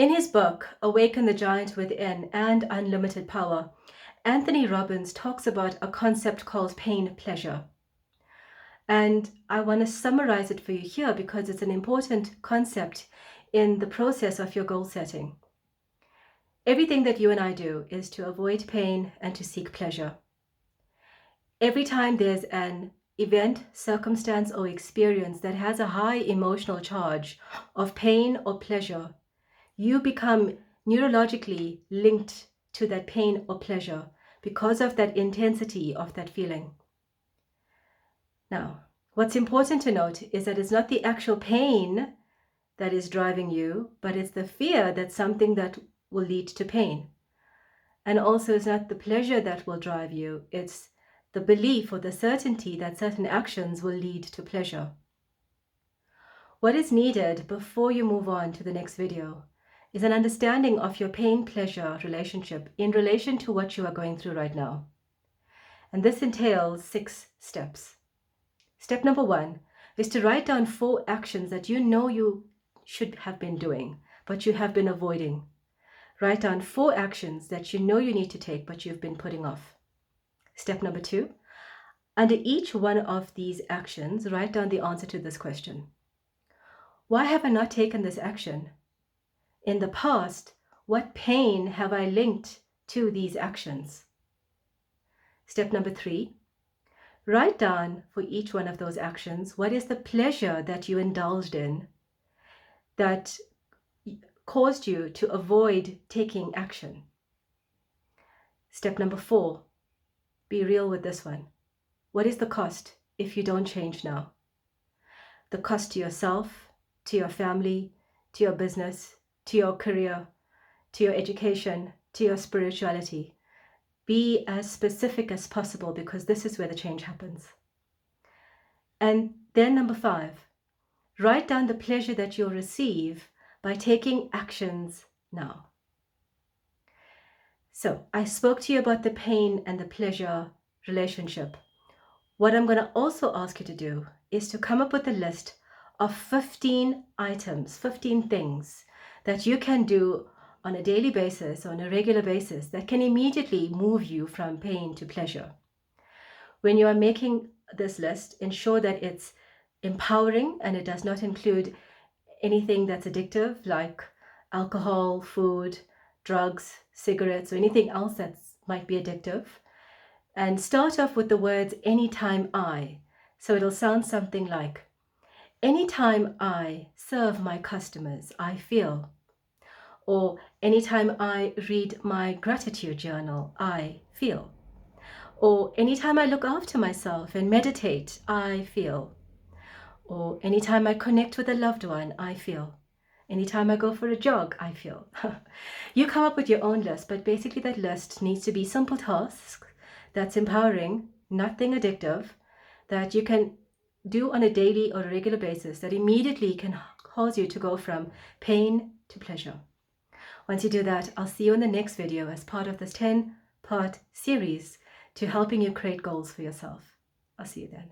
In his book, Awaken the Giant Within and Unlimited Power, Anthony Robbins talks about a concept called pain pleasure. And I want to summarize it for you here because it's an important concept in the process of your goal setting. Everything that you and I do is to avoid pain and to seek pleasure. Every time there's an event, circumstance, or experience that has a high emotional charge of pain or pleasure, you become neurologically linked to that pain or pleasure because of that intensity of that feeling. Now, what's important to note is that it's not the actual pain that is driving you, but it's the fear that something that will lead to pain. And also it's not the pleasure that will drive you, it's the belief or the certainty that certain actions will lead to pleasure. What is needed before you move on to the next video is an understanding of your pain-pleasure relationship in relation to what you are going through right now. And this entails 6 steps. Step number 1 is to write down 4 actions that you know you should have been doing, but you have been avoiding. Write down 4 actions that you know you need to take, but you've been putting off. Step number 2, under each one of these actions, write down the answer to this question. Why have I not taken this action? In the past, what pain have I linked to these actions? Step number 3, write down for each one of those actions, what is the pleasure that you indulged in that caused you to avoid taking action? Step number 4, be real with this one. What is the cost if you don't change now? The cost to yourself, to your family, to your business, to your career, to your education, to your spirituality. Be as specific as possible because this is where the change happens. And then number 5, write down the pleasure that you'll receive by taking actions now. So I spoke to you about the pain and the pleasure relationship. What I'm going to also ask you to do is to come up with a list of 15 items, 15 things that you can do on a daily basis, on a regular basis, that can immediately move you from pain to pleasure. When you are making this list, ensure that it's empowering and it does not include anything that's addictive like alcohol, food, drugs, cigarettes, or anything else that might be addictive. And start off with the words anytime I. So it'll sound something like, anytime I serve my customers, I feel. Or anytime I read my gratitude journal, I feel. Or anytime I look after myself and meditate, I feel. Or anytime I connect with a loved one, I feel. Anytime I go for a jog, I feel. You come up with your own list, but basically that list needs to be simple tasks that's empowering, nothing addictive, that you can do on a daily or a regular basis that immediately can cause you to go from pain to pleasure. Once you do that, I'll see you in the next video as part of this 10-part series to helping you create goals for yourself. I'll see you then.